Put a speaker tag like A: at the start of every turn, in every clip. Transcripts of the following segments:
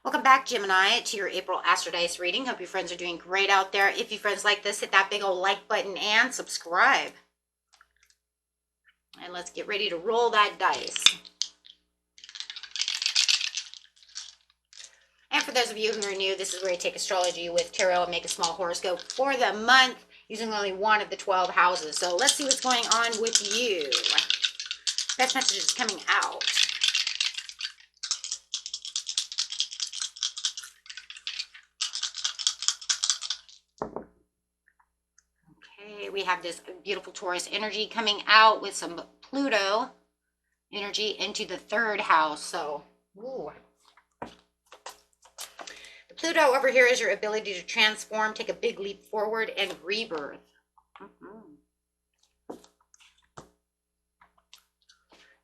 A: Welcome back, Gemini, to your April Astro Dice reading. Hope your friends are doing great out there. If you friends like this, hit that big old like button and subscribe. And let's get ready to roll that dice. And for those of you who are new, this is where I take astrology with tarot and make a small horoscope for the month using only one of the 12 houses. So let's see what's going on with you. Best message is coming out. Okay, we have this beautiful Taurus energy coming out with some Pluto energy into the third house. So, ooh. The Pluto over here is your ability to transform, take a big leap forward, and rebirth.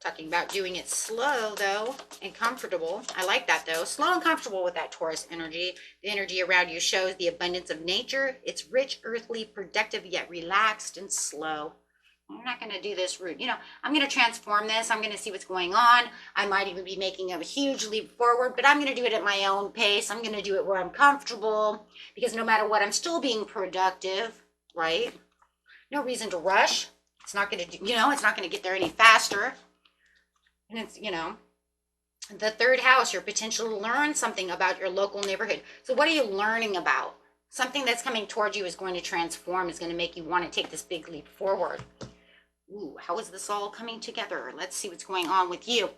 A: Talking about doing it slow, though, and comfortable. I like that, though. Slow and comfortable with that Taurus energy. The energy around you shows the abundance of nature. It's rich, earthly, productive, yet relaxed and slow. I'm not going to do this route. You know, I'm going to transform this. I'm going to see what's going on. I might even be making a huge leap forward, but I'm going to do it at my own pace. I'm going to do it where I'm comfortable, because no matter what, I'm still being productive, right? No reason to rush. It's not going to, it's not going to get there any faster. And it's, the third house, your potential to learn something about your local neighborhood. So what are you learning about? Something that's coming towards you is going to transform, is going to make you want to take this big leap forward. Ooh, how is this all coming together? Let's see what's going on with you.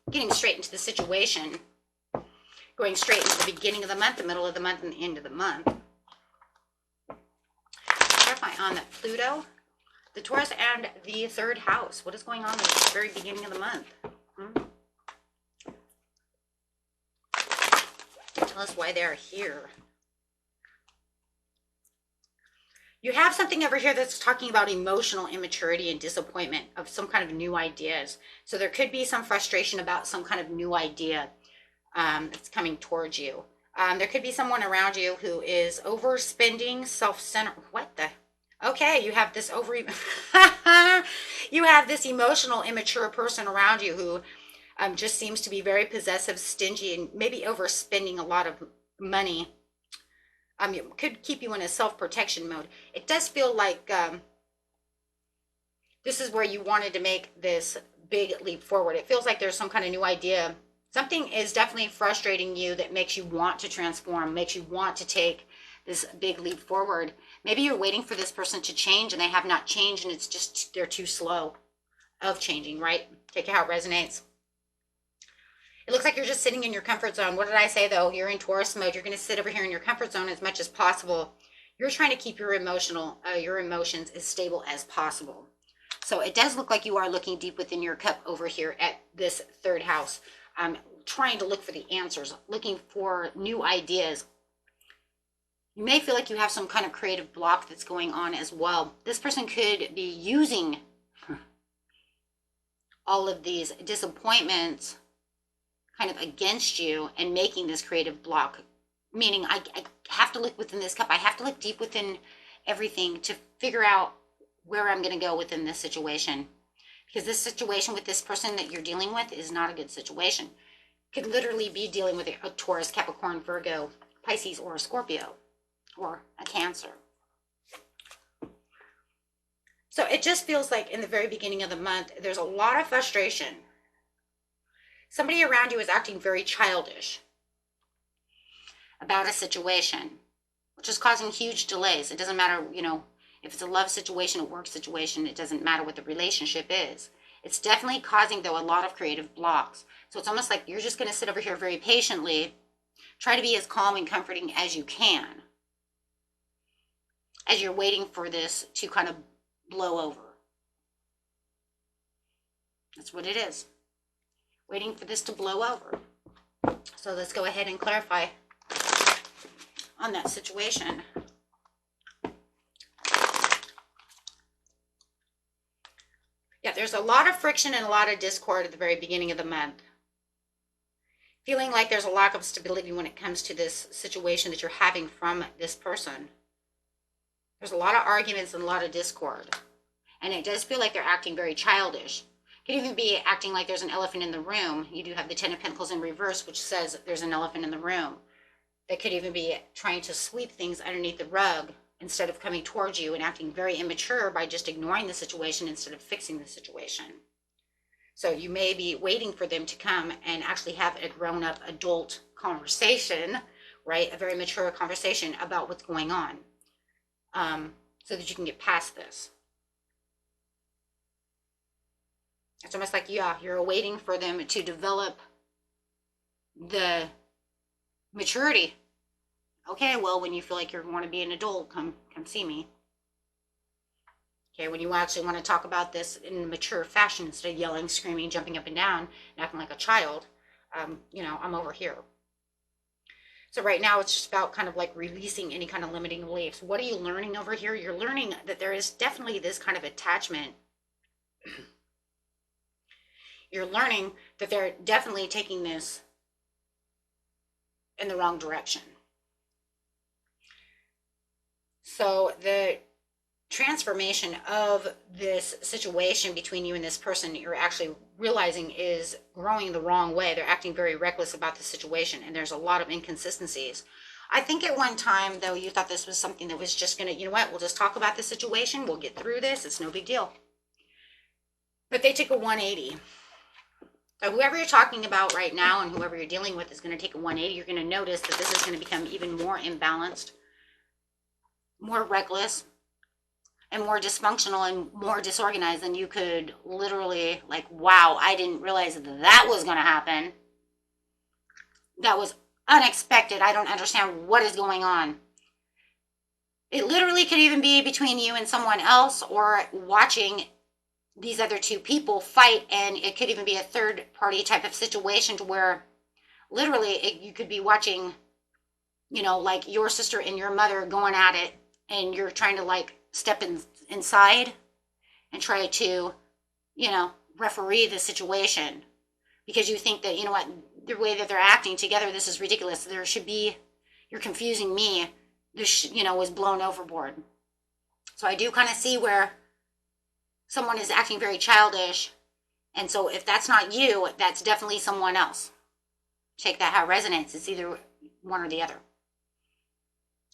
A: Getting straight into the situation. Going straight into the beginning of the month, the middle of the month, and the end of the month. Clarify on that Pluto, the Taurus, and the third house. What is going on at the very beginning of the month? Tell us why they're here. You have something over here that's talking about emotional immaturity and disappointment of some kind of new ideas. So there could be some frustration about some kind of new idea that's coming towards you. There could be someone around you who is overspending, self-centered. What the? Okay, you have this you have this emotional, immature person around you who just seems to be very possessive, stingy, and maybe overspending a lot of money. It could keep you in a self-protection mode. It does feel like this is where you wanted to make this big leap forward. It feels like there's some kind of new idea. Something is definitely frustrating you that makes you want to transform, makes you want to take this big leap forward. Maybe you're waiting for this person to change and they have not changed, and it's just they're too slow of changing, right? Take it how it resonates. It looks like you're just sitting in your comfort zone. What did I say, though? You're in Taurus mode. You're going to sit over here in your comfort zone as much as possible. You're trying to keep your emotions as stable as possible. So it does look like you are looking deep within your cup over here at this third house. Trying to look for the answers, looking for new ideas. You may feel like you have some kind of creative block that's going on as well. This person could be using all of these disappointments kind of against you and making this creative block. Meaning I have to look within this cup. I have to look deep within everything to figure out where I'm going to go within this situation. Because this situation with this person that you're dealing with is not a good situation. Could literally be dealing with a Taurus, Capricorn, Virgo, Pisces, or a Scorpio, or a Cancer. So it just feels like in the very beginning of the month, there's a lot of frustration. Somebody around you is acting very childish about a situation, which is causing huge delays. It doesn't matter, if it's a love situation, a work situation, it doesn't matter what the relationship is. It's definitely causing, though, a lot of creative blocks. So it's almost like you're just going to sit over here very patiently, try to be as calm and comforting as you can, as you're waiting for this to kind of blow over. That's what it is. Waiting for this to blow over. So let's go ahead and clarify on that situation. Yeah, there's a lot of friction and a lot of discord at the very beginning of the month. Feeling like there's a lack of stability when it comes to this situation that you're having from this person. There's a lot of arguments and a lot of discord. And it does feel like they're acting very childish. Could even be acting like there's an elephant in the room. You do have the Ten of Pentacles in reverse, which says there's an elephant in the room. They could even be trying to sweep things underneath the rug instead of coming towards you and acting very immature by just ignoring the situation instead of fixing the situation. So you may be waiting for them to come and actually have a grown-up adult conversation, right? A very mature conversation about what's going on, so that you can get past this. It's almost like, yeah, you're waiting for them to develop the maturity. Okay, well, when you feel like you want to be an adult, come see me. Okay, when you actually want to talk about this in a mature fashion instead of yelling, screaming, jumping up and down, and acting like a child, I'm over here. So right now it's just about kind of like releasing any kind of limiting beliefs. What are you learning over here? You're learning that there is definitely this kind of attachment. You're learning that they're definitely taking this in the wrong direction. So the transformation of this situation between you and this person, you're actually realizing is growing the wrong way. They're acting very reckless about the situation, and there's a lot of inconsistencies. I think at one time, though, you thought this was something that was just going to, you know what, we'll just talk about the situation. We'll get through this. It's no big deal. But they took a 180. So whoever you're talking about right now and whoever you're dealing with is going to take a 180. You're going to notice that this is going to become even more imbalanced, more reckless, and more dysfunctional and more disorganized than you could literally, like, wow, I didn't realize that was going to happen. That was unexpected. I don't understand what is going on. It literally could even be between you and someone else, or watching these other two people fight, and it could even be a third party type of situation to where literally you could be watching, like your sister and your mother going at it, and you're trying to like step inside and try to, referee the situation, because you think that, what, the way that they're acting together, this is ridiculous. There should be, you're confusing me. This, was blown overboard. So I do kind of see where someone is acting very childish. And so if that's not you, that's definitely someone else. Take that how it resonates. It's either one or the other.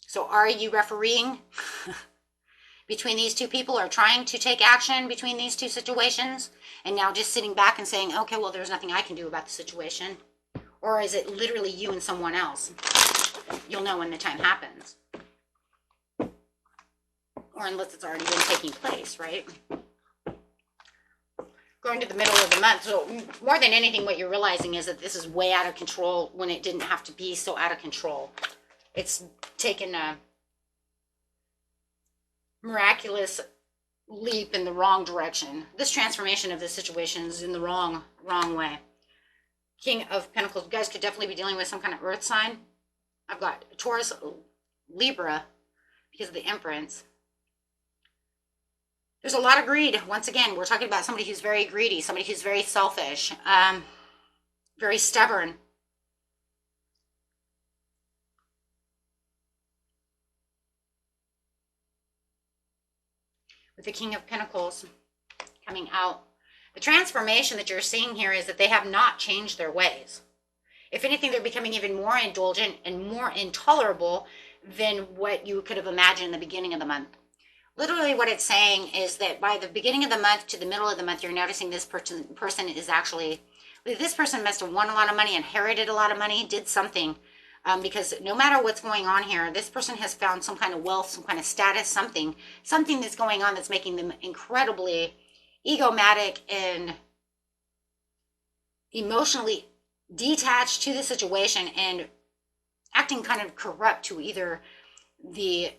A: So are you refereeing between these two people, or trying to take action between these two situations, and now just sitting back and saying, okay, well, there's nothing I can do about the situation? Or is it literally you and someone else? You'll know when the time happens. Or unless it's already been taking place, right? Going to the middle of the month. So more than anything, what you're realizing is that this is way out of control when it didn't have to be so out of control. It's taken a miraculous leap in the wrong direction. This transformation of this situation is in the wrong way. King of Pentacles. You guys could definitely be dealing with some kind of earth sign. I've got Taurus, Libra, because of the Empress. There's a lot of greed. Once again, we're talking about somebody who's very greedy, somebody who's very selfish, very stubborn. With the King of Pentacles coming out. The transformation that you're seeing here is that they have not changed their ways. If anything, they're becoming even more indulgent and more intolerable than what you could have imagined in the beginning of the month. Literally what it's saying is that by the beginning of the month to the middle of the month, you're noticing this person is actually, this person must have won a lot of money, inherited a lot of money, did something. Because no matter what's going on here, this person has found some kind of wealth, some kind of status, something that's going on that's making them incredibly egomatic and emotionally detached to the situation, and acting kind of corrupt to either the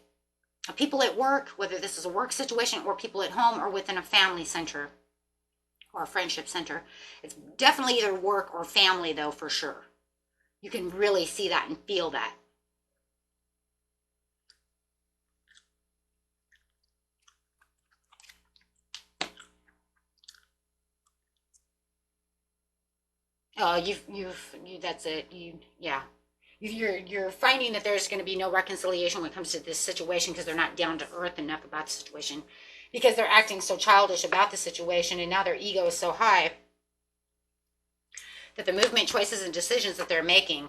A: people at work, whether this is a work situation, or people at home, or within a family center or a friendship center. It's definitely either work or family, though, for sure. You can really see that and feel that. Oh, that's it. You're finding that there's going to be no reconciliation when it comes to this situation, because they're not down to earth enough about the situation. because they're acting so childish about the situation, and now their ego is so high that the movement, choices, and decisions that they're making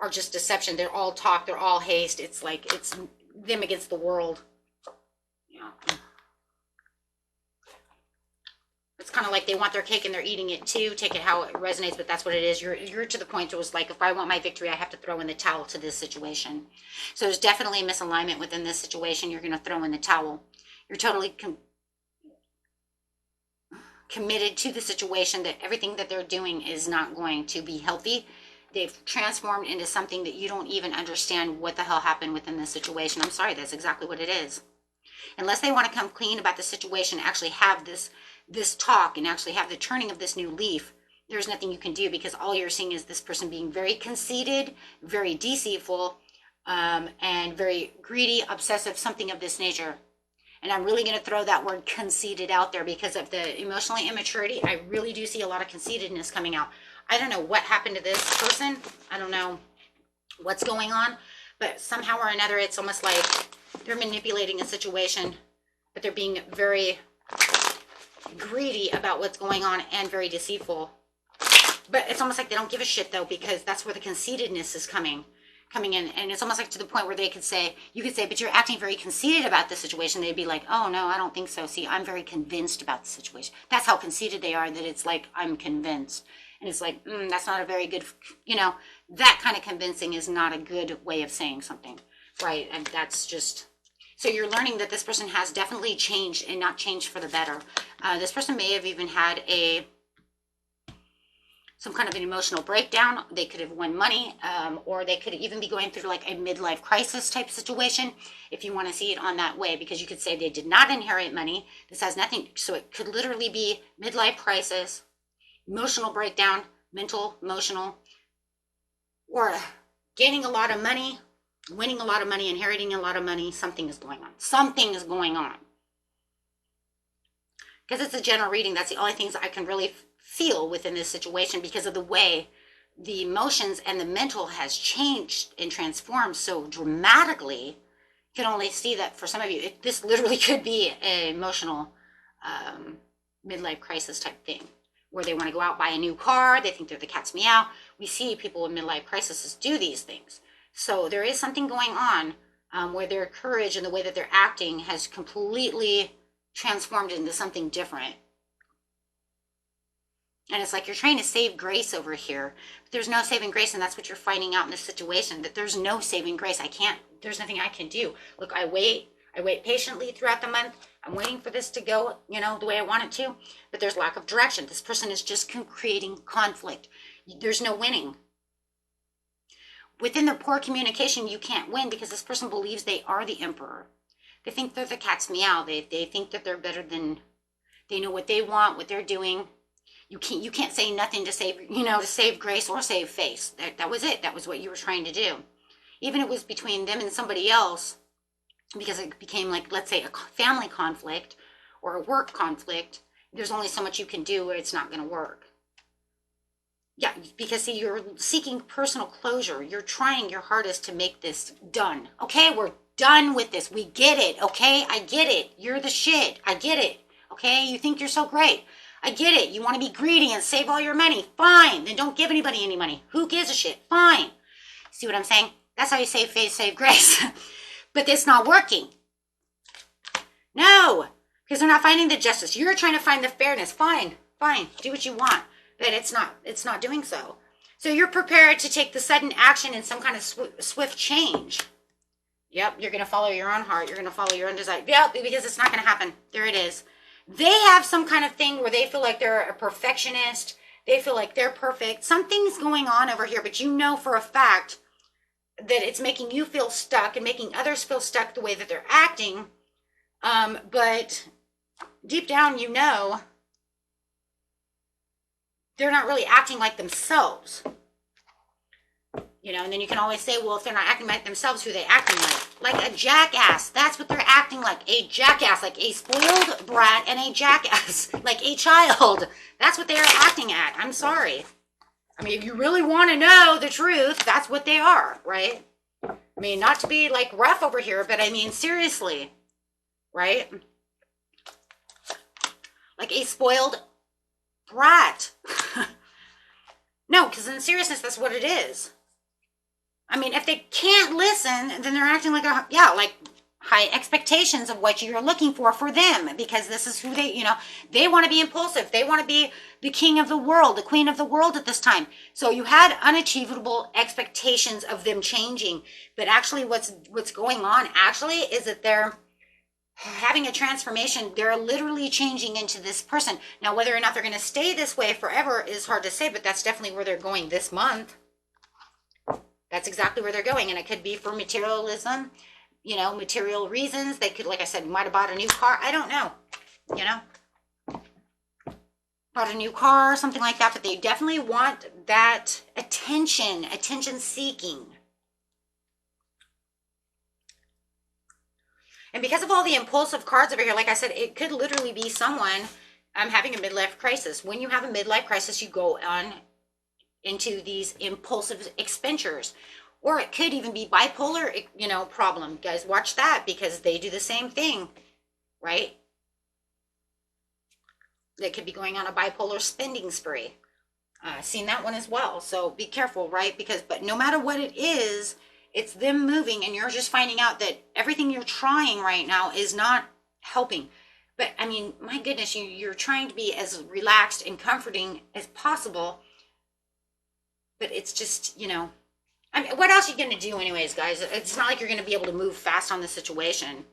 A: are just deception. They're all talk, they're all haste. It's like it's them against the world. Yeah. It's kind of like they want their cake and they're eating it too. Take it how it resonates, but that's what it is. You're to the point. It was like, if I want my victory, I have to throw in the towel to this situation. So there's definitely a misalignment within this situation. You're going to throw in the towel. You're totally committed to the situation, that everything that they're doing is not going to be healthy. They've transformed into something that you don't even understand what the hell happened within this situation. I'm sorry, that's exactly what it is. Unless they want to come clean about the situation, actually have this talk and actually have the turning of this new leaf, there's nothing you can do, because all you're seeing is this person being very conceited, very deceitful, and very greedy, obsessive, something of this nature. And I'm really going to throw that word conceited out there because of the emotional immaturity. I really do see a lot of conceitedness coming out. I don't know what happened to this person. I don't know what's going on, but somehow or another, it's almost like they're manipulating a situation, but they're being very greedy about what's going on and very deceitful. But it's almost like they don't give a shit though, because that's where the conceitedness is coming in. And it's almost like to the point where they could say, you could say, but you're acting very conceited about the situation. They'd be like, oh no, I don't think so. See, I'm very convinced about the situation. That's how conceited they are, that it's like, I'm convinced. And it's like, that's not a very good, that kind of convincing is not a good way of saying something, right? And that's just, so you're learning that this person has definitely changed, and not changed for the better. This person may have even had some kind of an emotional breakdown. They could have won money, or they could even be going through like a midlife crisis type situation, if you want to see it on that way, because you could say they did not inherit money. This has nothing, so it could literally be midlife crisis, emotional breakdown, mental, emotional, or gaining a lot of money, winning a lot of money, inheriting a lot of money. Something is going on. Something is going on. Because it's a general reading. That's the only things I can really feel within this situation, because of the way the emotions and the mental has changed and transformed so dramatically. You can only see that for some of you, this literally could be an emotional midlife crisis type thing, where they want to go out, buy a new car. They think they're the cat's meow. We see people with midlife crises do these things. So there is something going on where their courage and the way that they're acting has completely transformed into something different. And it's like you're trying to save grace over here, but there's no saving grace. And that's what you're finding out in this situation, that there's no saving grace. There's nothing I can do. Look, I wait patiently throughout the month. I'm waiting for this to go, the way I want it to, but there's lack of direction. This person is just creating conflict. There's no winning. Within the poor communication, you can't win, because this person believes they are the emperor. They think they're the cat's meow. They think that they're better than, they know what they want, what they're doing. You can't say nothing to save, to save grace or save face. That was it. That was what you were trying to do. Even if it was between them and somebody else, because it became like, let's say, a family conflict or a work conflict, there's only so much you can do, or it's not going to work. Yeah, because see, you're seeking personal closure. You're trying your hardest to make this done. Okay, we're done with this. We get it, okay? I get it. You're the shit. I get it, okay? You think you're so great. I get it. You want to be greedy and save all your money. Fine. Then don't give anybody any money. Who gives a shit? Fine. See what I'm saying? That's how you save face, save grace. But it's not working. No, because they're not finding the justice. You're trying to find the fairness. Fine. Do what you want. But it's not doing so. So you're prepared to take the sudden action in some kind of swift change. Yep, you're going to follow your own heart. You're going to follow your own desire. Yep, because it's not going to happen. There it is. They have some kind of thing where they feel like they're a perfectionist. They feel like they're perfect. Something's going on over here, but you know for a fact that it's making you feel stuck and making others feel stuck the way that they're acting. But deep down, they're not really acting like themselves. And then you can always say, well, if they're not acting like themselves, who are they acting like? Like a jackass. That's what they're acting like. A jackass, like a spoiled brat and a jackass, like a child. That's what they're acting at. I'm sorry. I mean, if you really want to know the truth, that's what they are, right? I mean, not to be like rough over here, but I mean, seriously, right? like a spoiled brat. No, because in seriousness, that's what it is. I mean, if they can't listen, then they're acting like like high expectations of what you're looking for them, because this is who they want to be impulsive. They want to be the king of the world, the queen of the world at this time. So you had unachievable expectations of them changing, but actually what's going on actually is that they're having a transformation. They're literally changing into this person. Now, whether or not they're going to stay this way forever is hard to say, but that's definitely where they're going this month. That's exactly where they're going. And it could be for materialism, material reasons. They could, like I said, might have bought a new car. I don't know, bought a new car, something like that, but they definitely want that attention seeking. And because of all the impulsive cards over here, like I said, it could literally be someone having a midlife crisis. When you have a midlife crisis, you go on into these impulsive expenditures. Or it could even be bipolar, problem. Guys, watch that, because they do the same thing, right? They could be going on a bipolar spending spree. Seen that one as well. So be careful, right? But no matter what it is, it's them moving, and you're just finding out that everything you're trying right now is not helping. But I mean, my goodness, you're trying to be as relaxed and comforting as possible. But it's just, I mean, what else are you going to do anyways, guys? It's not like you're going to be able to move fast on the situation,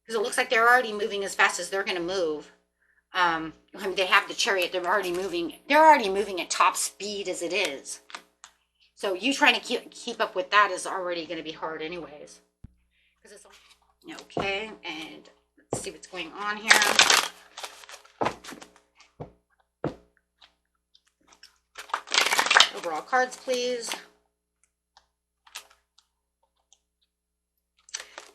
A: because it looks like they're already moving as fast as they're going to move. I mean, they have the chariot. They're already moving at top speed as it is. So you trying to keep up with that is already going to be hard anyways. Okay, and let's see what's going on here. Overall cards, please.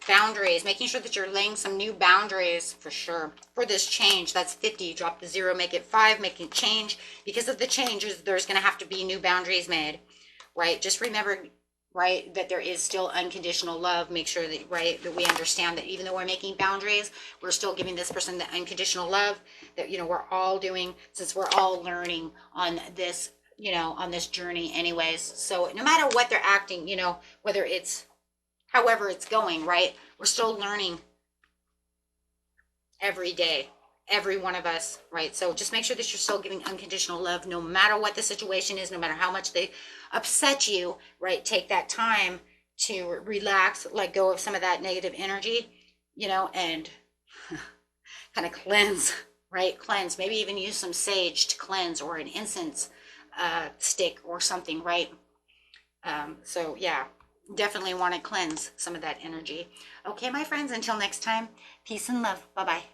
A: Boundaries, making sure that you're laying some new boundaries for sure. For this change, that's 50. Drop the 0, make it 5, making change. Because of the changes, there's going to have to be new boundaries made, right? Just remember, right, that there is still unconditional love. Make sure that, right, that we understand that even though we're making boundaries, we're still giving this person the unconditional love that, we're all doing, since we're all learning on this, on this journey anyways. So no matter what they're acting, whether it's however it's going, right? We're still learning every day, every one of us, right? So just make sure that you're still giving unconditional love, no matter what the situation is, no matter how much they upset you, right? Take that time to relax, let go of some of that negative energy, and kind of cleanse, right? Cleanse, maybe even use some sage to cleanse, or an incense stick or something, right? So yeah. Definitely want to cleanse some of that energy. Okay, my friends, until next time, peace and love. Bye-bye.